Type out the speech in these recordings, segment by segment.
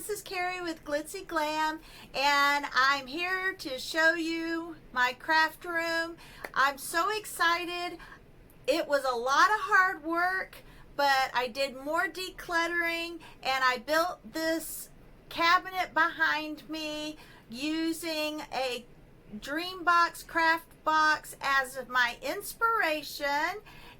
this is Carrie with Glitzy Glam, and I'm here to show you my craft room. I'm so excited. It was a lot of hard work, but I did more decluttering, and I built this cabinet behind me using a Dreambox craft box as my inspiration.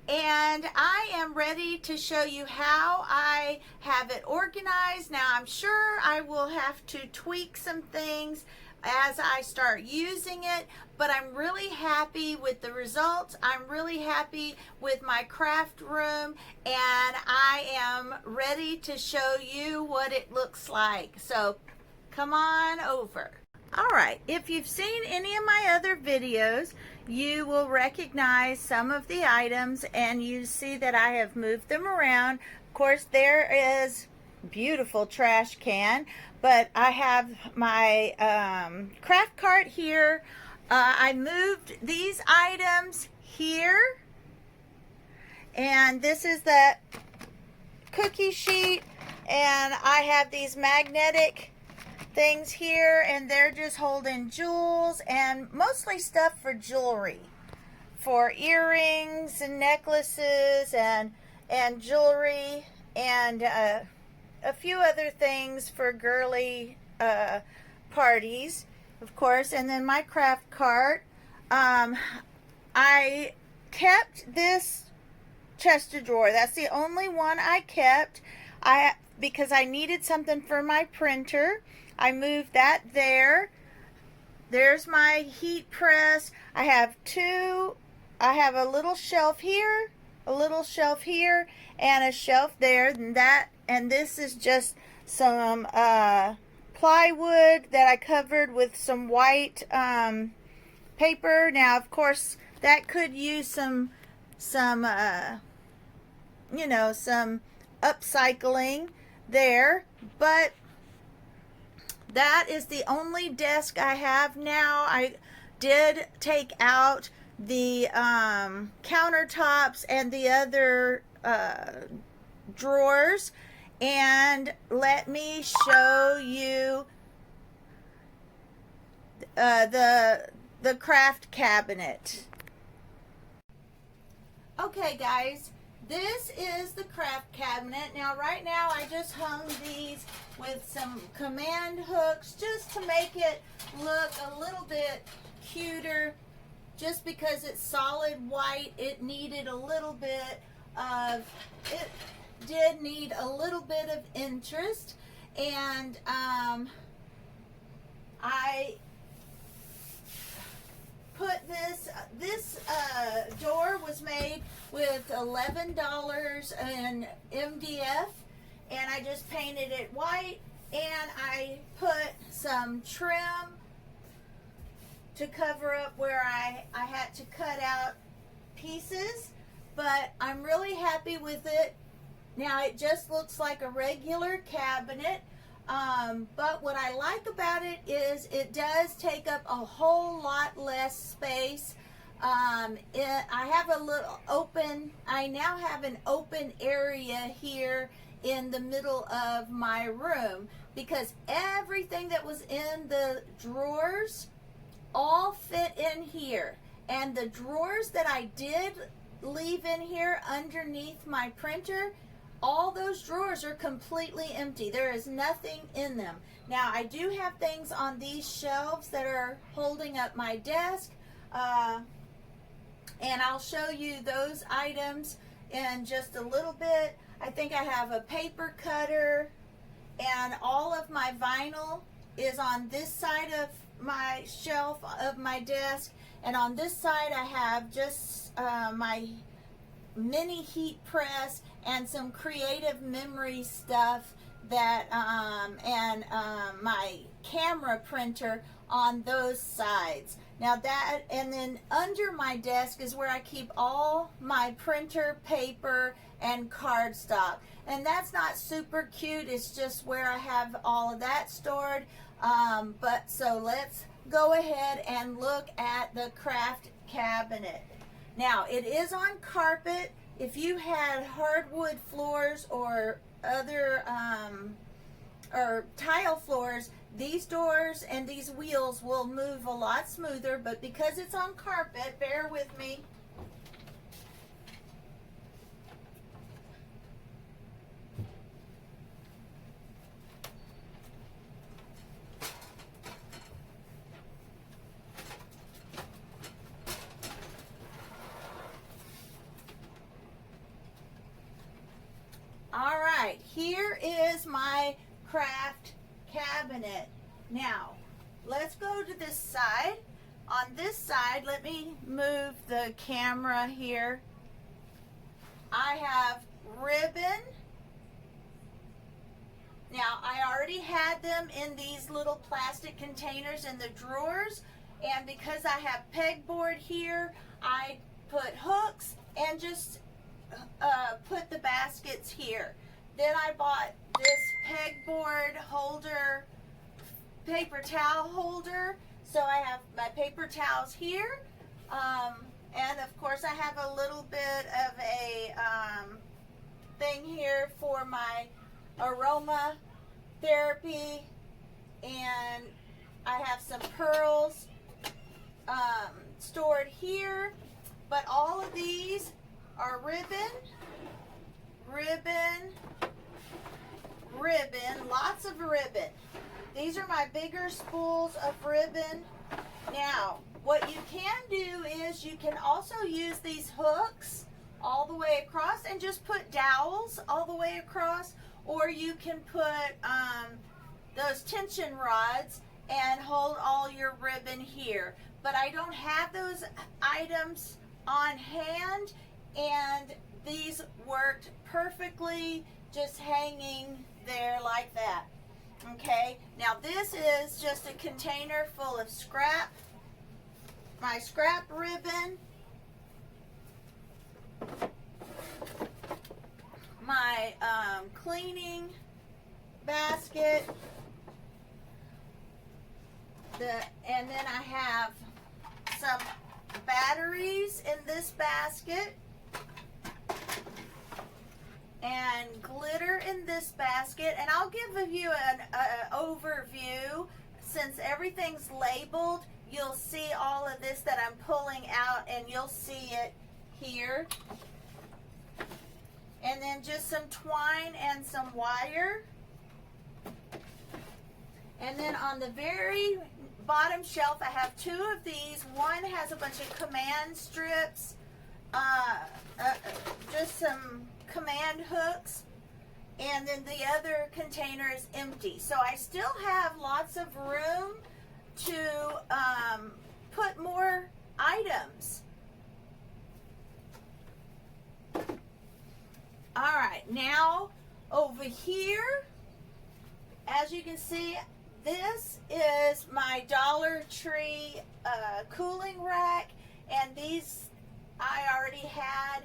And I am ready to show you how I have it organized. Now, I'm sure I will have to tweak some things as I start using it, but I'm really happy with the results. I'm really happy with my craft room, and I am ready to show you what it looks like. So come on over. All right, if you've seen any of my other videos, you will recognize some of the items, and you see that I have moved them around. Of course, there is a beautiful trash can, but I have my craft cart here. I moved these items here, and this is that cookie sheet, and I have these magnetic things here, and they're just holding jewels and mostly stuff for jewelry, for earrings and necklaces and jewelry, and a few other things for girly parties, of course. And then my craft cart. I kept this chest of drawer. That's the only one I kept. Because I needed something for my printer. I moved that there. There's my heat press. I have a little shelf here, a little shelf here, and a shelf there. And this is just some plywood that I covered with some white paper. Now, of course, that could use some upcycling there, but that is the only desk I have now. I did take out the countertops and the other drawers, and let me show you the craft cabinet. Okay, guys, this is the craft cabinet. Now, right now, I just hung these with some command hooks just to make it look a little bit cuter. Just because it's solid white, it needed a little bit of, it did need a little bit of interest. And I put this door was made with $11 in MDF, and I just painted it white, and I put some trim to cover up where I had to cut out pieces, but I'm really happy with it. Now it just looks like a regular cabinet. But what I like about it is it does take up a whole lot less space. I have a little open, I now have an open area here in the middle of my room, because everything that was in the drawers all fit in here. And the drawers that I did leave in here underneath my printer, all those drawers are completely empty. There is nothing in them. Now, I do have things on these shelves that are holding up my desk, and I'll show you those items in just a little bit. I think I have a paper cutter, and all of my vinyl is on this side of my shelf of my desk, and on this side I have just my mini heat press and some creative memory stuff that my camera printer on those sides. Now that, and then under my desk is where I keep all my printer paper and cardstock, and that's not super cute. It's just where I have all of that stored. But so let's go ahead and look at the craft cabinet. Now, it is on carpet. If you had hardwood floors or other or tile floors, these doors and these wheels will move a lot smoother, but because it's on carpet, bear with me. All right, here is my craft cabinet. Now, let's go to this side. On this side, let me move the camera here. I have ribbon. Now, I already had them in these little plastic containers in the drawers, and because I have pegboard here, I put hooks and just put the baskets here. Then I bought this pegboard holder, paper towel holder, so I have my paper towels here, and of course I have a little bit of a thing here for my aroma therapy, and I have some pearls stored here, but all of these are ribbon, ribbon, ribbon, lots of ribbon. These are my bigger spools of ribbon. Now, what you can do is you can also use these hooks all the way across and just put dowels all the way across, or you can put those tension rods and hold all your ribbon here. But I don't have those items on hand, and these worked perfectly just hanging there like that. Okay, now this is just a container full of scrap, my scrap ribbon, my cleaning basket, and then I have some batteries in this basket, and glitter in this basket. And I'll give you an overview. Since everything's labeled, you'll see all of this that I'm pulling out, and you'll see it here. And then just some twine and some wire. And then on the very bottom shelf, I have two of these. One has a bunch of command strips, just some command hooks, and then the other container is empty. So I still have lots of room to put more items. All right, now over here, as you can see, this is my Dollar Tree cooling rack, and these, I already had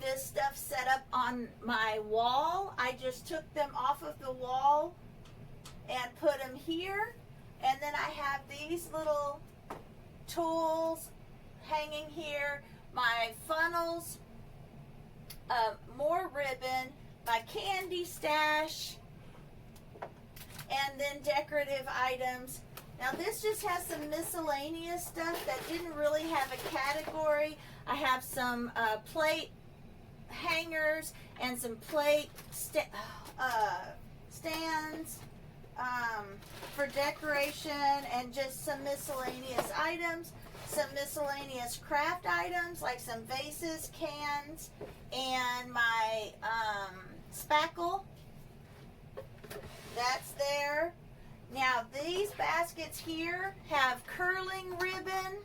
this stuff set up on my wall. I just took them off of the wall and put them here, and then I have these little tools hanging here, my funnels, more ribbon, my candy stash, and then decorative items. Now this just has some miscellaneous stuff that didn't really have a category. I have some plate hangers and some plate stands for decoration, and just some miscellaneous items, some miscellaneous craft items like some vases, cans, and my spackle. That's there. Now these baskets here have curling ribbon,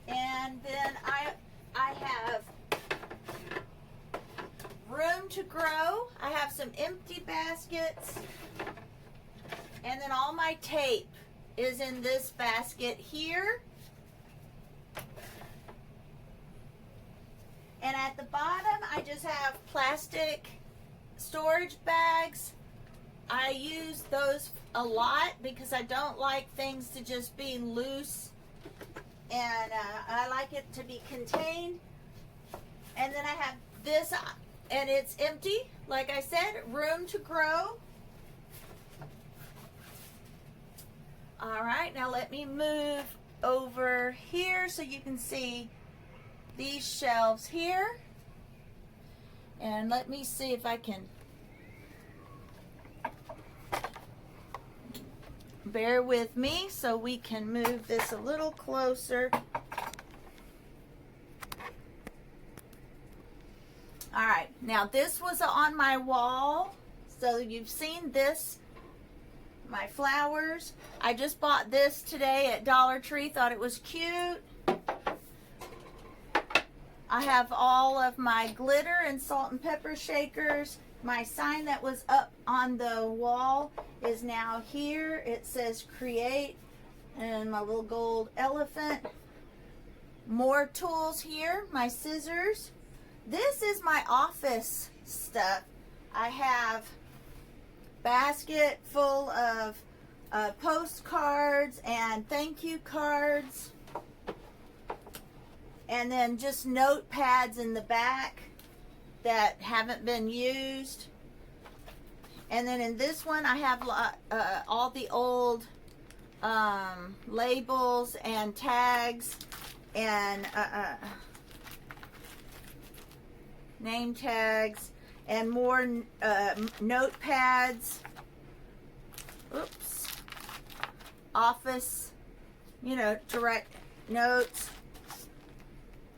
and then I have room to grow. I have some empty baskets, and then all my tape is in this basket here. And at the bottom, I just have plastic storage bags. I use those a lot because I don't like things to just be loose, and I like it to be contained. And then I have this, and it's empty like I said, room to grow. All right, now let me move over here so you can see these shelves here. And let me see if I can bear with me so we can move this a little closer. All right, now this was on my wall, so you've seen this, my flowers. I just bought this today at Dollar Tree, thought it was cute. I have all of my glitter and salt and pepper shakers. My sign that was up on the wall is now here. It says create, and my little gold elephant. More tools here, my scissors. This is my office stuff. I have basket full of postcards and thank you cards. And then just notepads in the back that haven't been used. And then in this one I have all the old labels and tags and name tags and more notepads. Oops. Office, you know, direct notes,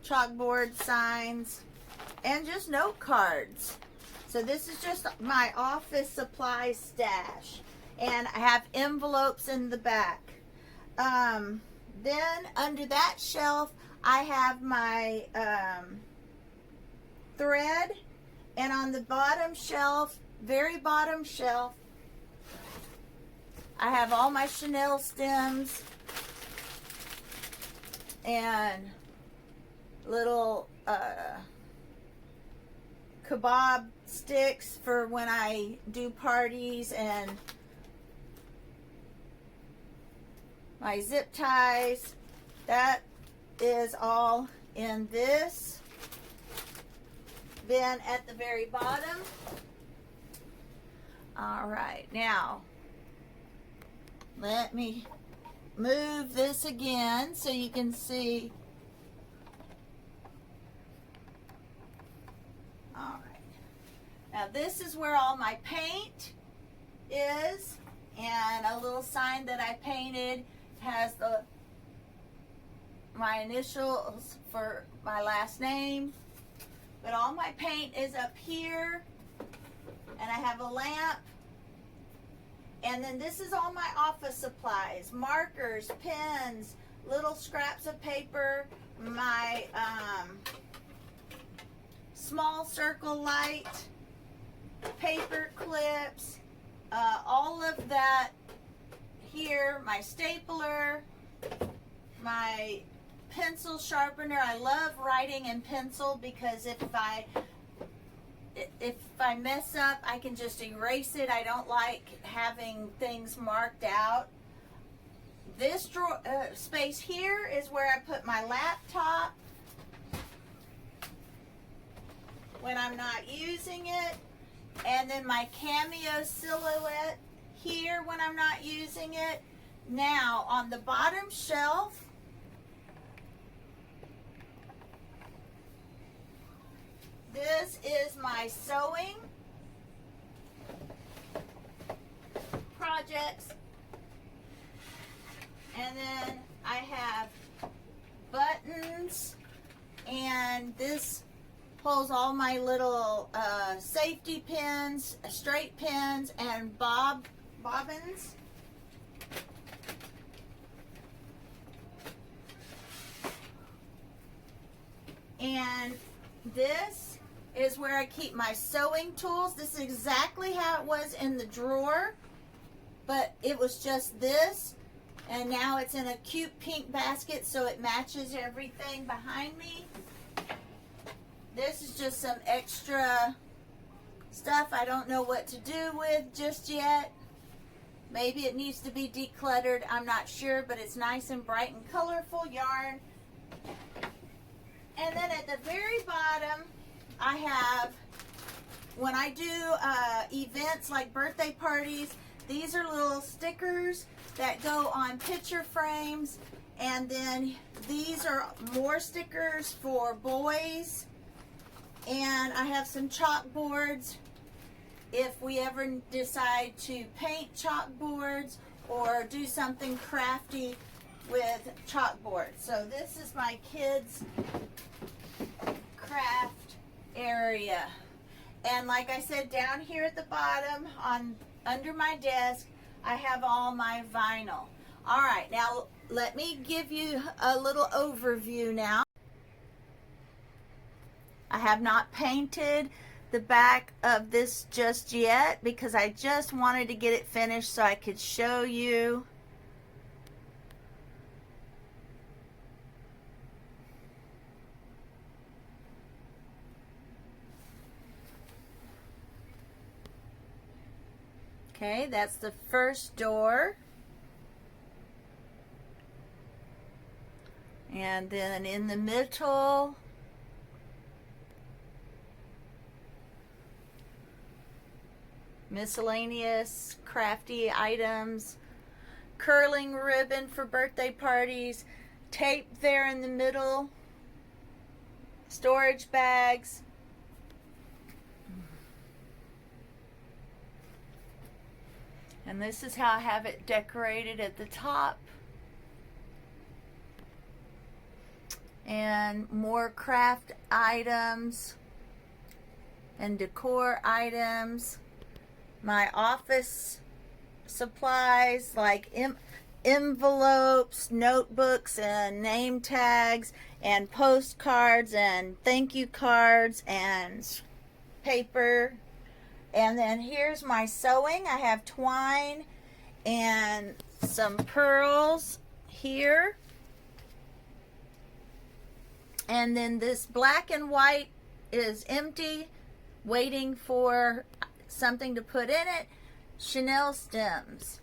chalkboard signs, and just note cards. So this is just my office supply stash. And I have envelopes in the back. Then under that shelf, I have my thread. And on the bottom shelf, very bottom shelf, I have all my Chanel stems and little kebab sticks for when I do parties, and my zip ties. That is all in this bin at the very bottom. All right, now let me move this again so you can see. All right. Now this is where all my paint is, and a little sign that I painted has my initials for my last name. But all my paint is up here, and I have a lamp. And then this is all my office supplies: markers, pens, little scraps of paper, my small circle light, paper clips, all of that here, my stapler, my pencil sharpener. I love writing in pencil because if I mess up, I can just erase it. I don't like having things marked out. This drawer space here is where I put my laptop when I'm not using it, and then my Cameo silhouette here when I'm not using it. Now on the bottom shelf, this is my sewing projects, and then I have buttons, and this holds all my little safety pins, straight pins, and bobbins. And this is where I keep my sewing tools. This is exactly how it was in the drawer, but it was just this, and now it's in a cute pink basket so it matches everything behind me. This is just some extra stuff I don't know what to do with just yet. Maybe it needs to be decluttered, I'm not sure, but it's nice and bright and colorful yarn. And then at the very bottom, I have when I do events like birthday parties, these are little stickers that go on picture frames, and then these are more stickers for boys, and I have some chalkboards if we ever decide to paint chalkboards or do something crafty with chalkboards. So this is my kids' craft area. And like I said, down here at the bottom under my desk, I have all my vinyl. All right, now let me give you a little overview now. I have not painted the back of this just yet because I just wanted to get it finished so I could show you. Okay, that's the first door. And then in the middle, miscellaneous crafty items, curling ribbon for birthday parties, tape there in the middle, storage bags, and this is how I have it decorated at the top. And more craft items and decor items. My office supplies like envelopes, notebooks, and name tags, and postcards, and thank you cards, and paper. And then here's my sewing. I have twine and some pearls here. And then this black and white is empty, waiting for something to put in it. Chanel stems.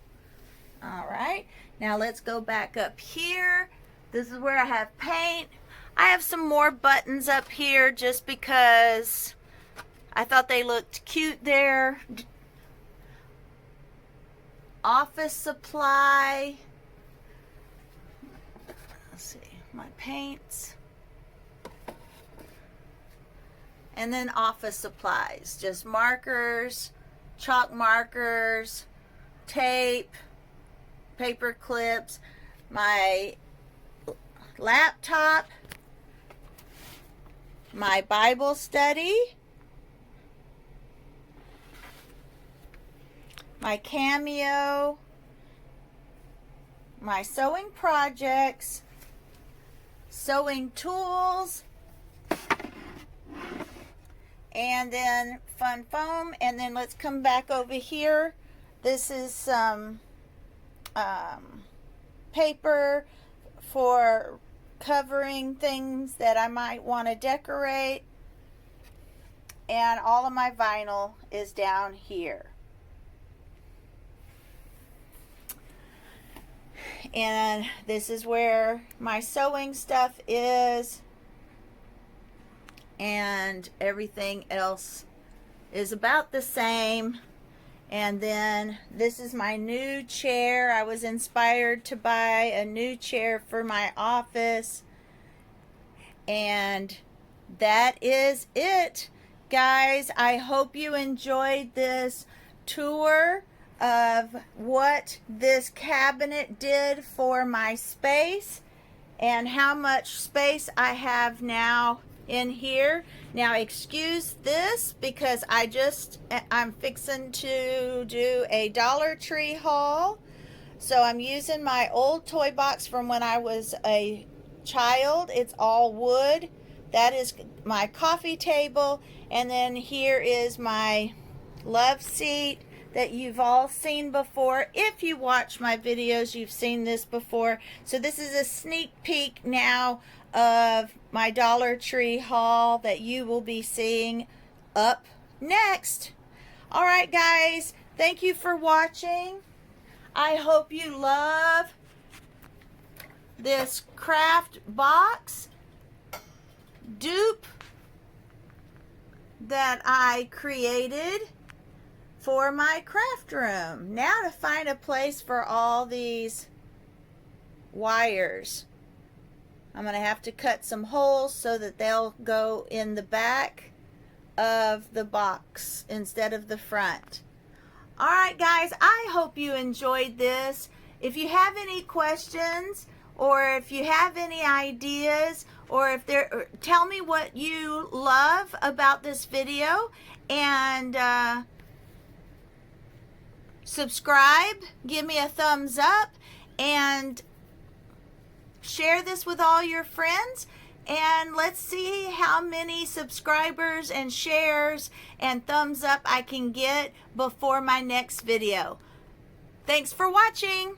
All right, now let's go back up here. This is where I have paint. I have some more buttons up here just because I thought they looked cute there. Office supply. Let's see, my paints. And then office supplies, just markers, chalk markers, tape, paper clips, my laptop, my Bible study, my Cameo, my sewing projects, sewing tools, and then fun foam. And then let's come back over here. This is some paper for covering things that I might want to decorate, and all of my vinyl is down here. And this is where my sewing stuff is, and everything else is about the same. And then this is my new chair. I was inspired to buy a new chair for my office, and that is it, guys. I hope you enjoyed this tour of what this cabinet did for my space and how much space I have now in here. Now excuse this because I'm fixing to do a Dollar Tree haul. So I'm using my old toy box from when I was a child. It's all wood. That is my coffee table, and then here is my love seat that you've all seen before. If you watch my videos, you've seen this before. So this is a sneak peek now of my Dollar Tree haul that you will be seeing up next. All right, guys, thank you for watching. I hope you love this craft box dupe that I created for my craft room. Now to find a place for all these wires. I'm going to have to cut some holes so that they'll go in the back of the box instead of the front. Alright guys, I hope you enjoyed this. If you have any questions or if you have any ideas or tell me what you love about this video, and subscribe, give me a thumbs up, and share this with all your friends, and let's see how many subscribers and shares and thumbs up I can get before my next video. Thanks for watching.